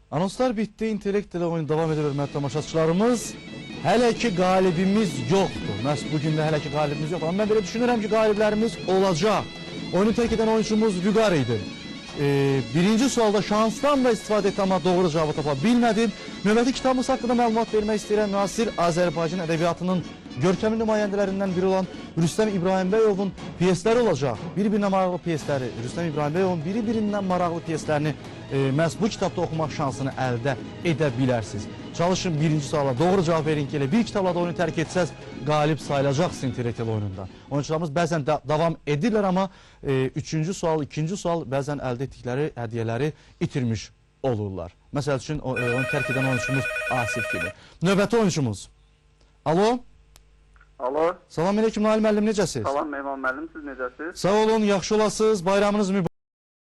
Anonslar bitti, intellekt ilə oyunu davam edir, hörmətli tamaşaçılarımız. Hələ ki qalibimiz yoxdur. Məhz bugün də hələ ki qalibimiz yoxdur. Amma mən belə düşünürəm ki, qaliblərimiz olacaq. Oyunu tərk edən oyuncumuz Vüqar idi. Birinci sualda şansdan da istifadə etdi, amma doğru cavabı tapa bilmədim. Növbəti kitabımız haqqında məlumat vermək istəyirəm. Müasir Azərbaycan ədəbiyyatının görkəmli nümayəndələrindən biri olan Rüstəm İbrahimbəyovun pyesləri olacaq. Bir-birinə maraqlı pyesləri. Rüstəm İbrahimbəyovun bir-birindən maraqlı pyeslərini məhz bu kitabda oxumaq şansını əldə edə bilərsiniz. Çalışın birinci suala doğru cavab verin ki, elə bir kitabla da oyunu tərk etsəz qalib sayılacaqsınız intellektual oyununda. Oyuncularımız bəzən davam edirlər, amma üçüncü sual, ikinci sual bəzən əldə etdikləri hədiyyələri itirmiş olurlar. Məsəl üçün oyunu tərk edən oyuncumuz Asif kimi. Növbəti oyuncumuz. Alo. Alo. Salam aleyküm Nail müəllim, necəsiz? Salam Mehman müəllim, siz necəsiz? Sağ olun, yaxşı olasınız. Bayramınız mübarək.